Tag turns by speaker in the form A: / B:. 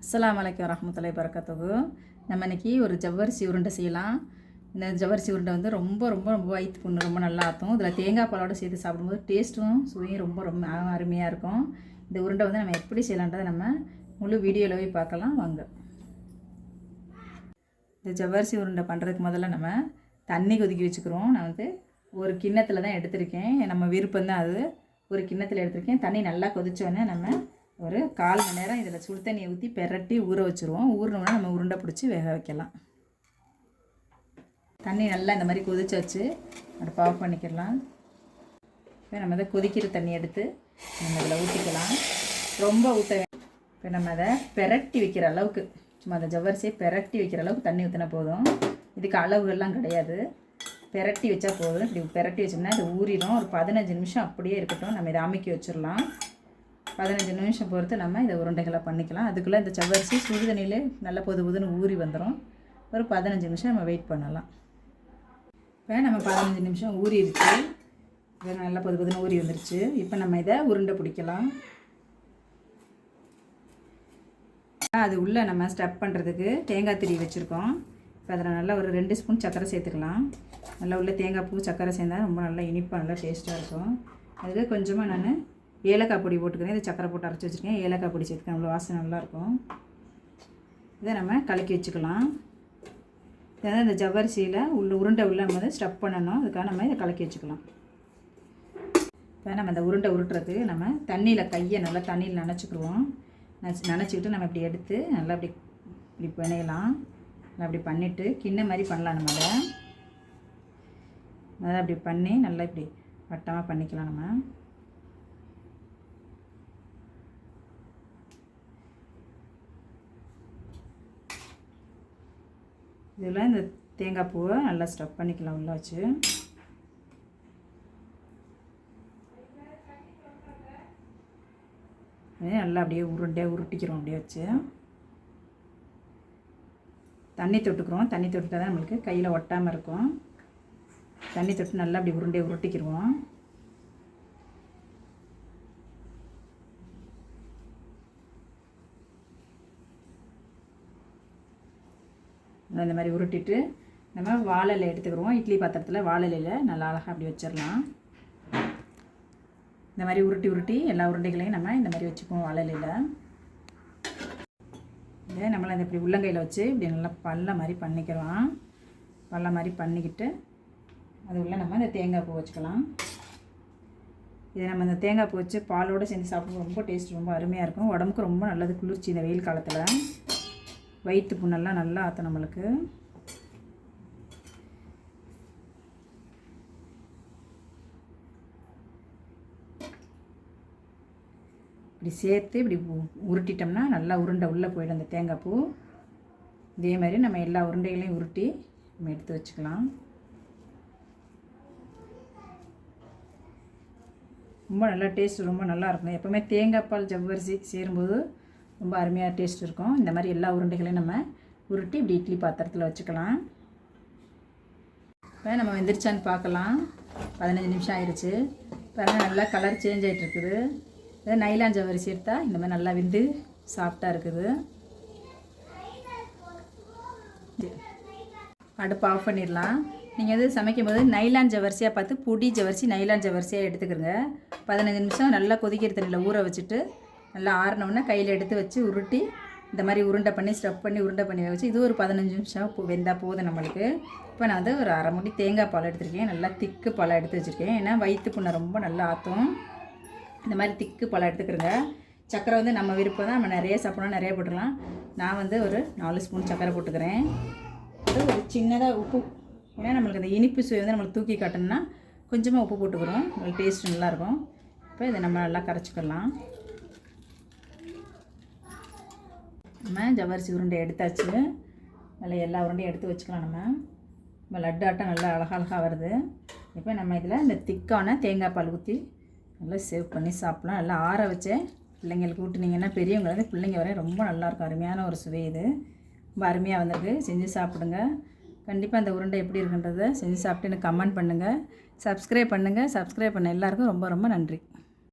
A: அஸ்ஸலாமு அலைக்கும் வரஹ்மத்துல்லாஹி வபரகாத்துஹு. நம்ம இன்றைக்கி ஒரு ஜவ்வரிசி உருண்டை செய்யலாம். இந்த ஜவ்வரிசி உருண்டை வந்து ரொம்ப ரொம்ப ரொம்ப வயிற்று புண்ணு ரொம்ப நல்லா ஆற்றும். இதில் தேங்காய் பாலோடு சேர்த்து சாப்பிடும்போது டேஸ்ட்டும் சுவையும் ரொம்ப ரொம்ப அருமையாக இருக்கும். இந்த உருண்டை வந்து நம்ம எப்படி செய்யலான்றதை நம்ம முழு வீடியோவில் போய் பார்க்கலாம் வாங்க. இந்த ஜவ்வரிசி உருண்டை பண்ணுறதுக்கு முதல்ல நம்ம தண்ணி கொதிக்க வச்சுக்கிறோம். நான் வந்து ஒரு கிண்ணத்தில் தான் எடுத்திருக்கேன், நம்ம விருப்பம் தான் அது. ஒரு கிண்ணத்தில் எடுத்திருக்கேன். தண்ணி நல்லா கொதிச்சோடனே நம்ம ஒரு 1/4 மணி நேரம் இதில் சுடு தண்ணியை ஊற்றி பெரட்டி ஊற வச்சுருவோம். ஊறினோன்னா நம்ம உருண்டை பிடிச்சி வேக வைக்கலாம். தண்ணி நல்லா இந்த மாதிரி கொதிச்சாச்சு, அடுப்பு ஆஃப் பண்ணிக்கலாம். இப்போ நம்ம அதை கொதிக்கிற தண்ணி எடுத்து நம்ம இதில் ஊற்றிக்கலாம். ரொம்ப ஊற்ற இப்போ நம்ம அதை பெரட்டி வைக்கிற அளவுக்கு, சும்மா அந்த ஜவ்வரிசியை பெரட்டி வைக்கிற அளவுக்கு தண்ணி ஊற்றினா போதும். இதுக்கு அளவுகள்லாம் கிடையாது, பெரட்டி வச்சா போதும். இப்படி பெரட்டி வச்சோம்னா இது ஊறிடும். ஒரு 15 நிமிஷம் அப்படியே இருக்கட்டும். நம்ம இதை அமுக்கி வச்சிடலாம். 15 நிமிஷம் பொறுத்து நம்ம இதை உருண்டைகளை பண்ணிக்கலாம். அதுக்குள்ளே இந்த ஜவ்வரிசி சுடுதண்ணியில் நல்லா பொதுன்னு ஊறி வந்துடும். ஒரு 15 நிமிஷம் நம்ம வெயிட் பண்ணலாம். இப்போ நம்ம 15 நிமிஷம் ஊறிடுச்சு. இது நல்லா பொதுன்னு ஊறி வந்துருச்சு. இப்போ நம்ம இதை உருண்டை பிடிக்கலாம். அது உள்ளே நம்ம ஸ்டப் பண்ணுறதுக்கு தேங்காய் திரி வச்சுருக்கோம். இப்போ அதில் நல்லா ஒரு 2 ஸ்பூன் சர்க்கரை சேர்த்துக்கலாம். நல்லா உள்ள தேங்காய் பூ சர்க்கரை சேர்ந்தால் ரொம்ப நல்லா இனிப்பாக நல்லா டேஸ்ட்டாக இருக்கும். அதுக்கு கொஞ்சமாக நான் ஏலக்காய் பொடி போட்டுக்கிறேன். இது சக்கரை போட்டு அரைச்சி வச்சுருக்கேன். ஏலக்காய் பொடி சேர்த்துக்கேன், அவ்வளோ வாசனை நல்லாயிருக்கும். இதை நம்ம கலக்கி வச்சுக்கலாம். இதை இந்த ஜவ்வரிசியில் உருண்டை நம்ம வந்து ஸ்டப் பண்ணணும். அதுக்காக நம்ம இதை கலக்கி வச்சுக்கலாம். இப்போ நம்ம இந்த உருண்டை உருட்டுறதுக்கு நம்ம தண்ணியில் கையை நல்லா தண்ணியில் நனைச்சிக்கிடுவோம். நனைச்சிக்கிட்டு நம்ம இப்படி எடுத்து நல்லா இப்படி பிணையலாம். நல்லா அப்படி பண்ணிவிட்டு கிண்ண மாதிரி பண்ணலாம். நம்ம அதை நல்லா அப்படி பண்ணி நல்லா இப்படி வட்டமாக பண்ணிக்கலாம். நம்ம இதில் இந்த தேங்காய் பூவை நல்லா ஸ்டப் பண்ணிக்கலாம் உள்ளே வச்சு. நல்லா அப்படியே உருண்டையாக உருட்டிக்கிறோம். அப்படியே வச்சு தண்ணி தொட்டுக்கிறோம். தண்ணி தொட்டுட்டால் தான் நம்மளுக்கு கையில் ஒட்டாமல் இருக்கும். தண்ணி தொட்டு நல்லா அப்படி உருண்டையை உருட்டிக்கிடுவோம். இந்த மாதிரி உருட்டிட்டு நம்ம வாழை இலை எடுத்துக்கிறோம். இட்லி பாத்திரத்தில் வாழை இலையில் நல்லா அழகாக அப்படி வச்சிடலாம். இந்த மாதிரி உருட்டி உருட்டி எல்லா உருண்டைகளையும் நம்ம இந்த மாதிரி வச்சுக்குவோம் வாழை இலையில். இதே நம்மளை இந்த இப்படி உள்ளங்கையில் வச்சு இப்படி நல்லா பல்ல மாதிரி பண்ணிக்கிறோம். பல்ல மாதிரி பண்ணிக்கிட்டு அது உள்ள நம்ம இந்த தேங்காய் பூ வச்சுக்கலாம். இதை நம்ம இந்த தேங்காய் பூ வச்சு பாலோடு சேர்ந்து சாப்பிடும்போது ரொம்ப டேஸ்ட் ரொம்ப அருமையாக இருக்கும். உடம்புக்கு ரொம்ப நல்லது, குளிர்ச்சி. இந்த வெயில் காலத்தில் வயிற்று புண்ணெல்லாம் நல்லா ஆற்றும் நம்மளுக்கு. இப்படி சேர்த்து இப்படி உருட்டிட்டோம்னா நல்லா உருண்டை உள்ளே போயிடும் அந்த தேங்காய் பூ. இதே மாதிரி நம்ம எல்லா உருண்டைகளையும் உருட்டி நம்ம எடுத்து வச்சுக்கலாம். ரொம்ப நல்லா டேஸ்ட் ரொம்ப நல்லா இருக்கும். எப்போவுமே தேங்காய் பால் ஜவ்வரிசி சேரும்போது ரொம்ப அருமையாக டேஸ்ட் இருக்கும். இந்த மாதிரி எல்லா உருண்டைகளையும் நம்ம உருட்டி இப்படி இட்லி பாத்திரத்தில் வச்சுக்கலாம். இப்போ நம்ம வெந்திரிச்சான்னு பார்க்கலாம். 15 நிமிஷம் ஆயிடுச்சு. இப்போ நல்லா கலர் சேஞ்ச் ஆகிட்டு இருக்குது. இது நைலான் ஜவ்வரிசி எடுத்தால் இந்த மாதிரி நல்லா வெந்து சாஃப்டாக இருக்குது. அடுப்பு ஆஃப் பண்ணிடலாம். நீங்கள் எது சமைக்கும் போது நைலான் ஜவ்வரிசியாக பார்த்து பொடி ஜவ்வரிசி நைலான் ஜவ்வரிசியாக எடுத்துக்கிறங்க. 15 நிமிஷம் நல்லா கொதிக்கிற தண்ணியில் ஊற வச்சுட்டு நல்லா ஆறினோன்னா கையில் எடுத்து வச்சு உருட்டி இந்த மாதிரி உருண்டை பண்ணி ஸ்டப் பண்ணி உருண்டை பண்ணி வச்சு இது ஒரு 15 நிமிஷம் வெந்தால் போதும் நம்மளுக்கு. இப்போ நான் வந்து ஒரு அரை மூடி தேங்காய் பால் எடுத்துருக்கேன். நல்லா திக்கு பால் எடுத்து வச்சுருக்கேன். ஏன்னா வயிற்று புண்ணை ரொம்ப நல்லா ஆற்றும். இந்த மாதிரி திக்கு பழம் எடுத்துக்கிறங்க. சக்கரை வந்து நம்ம விருப்பம் தான், நம்ம நிறைய சாப்பிடணும் நிறைய போட்டுக்கலாம். நான் வந்து ஒரு 4 ஸ்பூன் சக்கரை போட்டுக்கிறேன். ஒரு சின்னதாக உப்பு, ஏன்னா நம்மளுக்கு அந்த இனிப்பு சுவை வந்து நம்மளுக்கு தூக்கி காட்டணும்னா கொஞ்சமாக உப்பு போட்டுக்கிறோம். நம்மளுக்கு டேஸ்ட் நல்லாயிருக்கும். இப்போ இதை நம்ம நல்லா கரைச்சிக்கலாம். நம்ம ஜவ்வரிசி உருண்டை எடுத்தாச்சு. நல்லா எல்லா உருண்டையும் எடுத்து வச்சுக்கலாம். நம்ம லட்டு ஆட்டம் நல்லா அழகாக வருது. இப்போ நம்ம இதில் இந்த திக்கான தேங்காய் பால் ஊற்றி நல்லா சேவ் பண்ணி சாப்பிட்லாம். நல்லா ஆற வச்ச பிள்ளைங்களுக்கு ஊட்டினீங்கன்னா பெரியவங்களுக்கு பிள்ளைங்க வரையும் ரொம்ப நல்லாயிருக்கும். அருமையான ஒரு சுவை இது. ரொம்ப அருமையாக வந்திருக்கு. செஞ்சு சாப்பிடுங்க. கண்டிப்பாக அந்த உருண்டை எப்படி இருக்குன்றதை செஞ்சு சாப்பிட்டு எனக்கு கமெண்ட் பண்ணுங்கள். சப்ஸ்கிரைப் பண்ணுங்கள். சப்ஸ்கிரைப் பண்ண எல்லாருக்கும் ரொம்ப ரொம்ப நன்றி.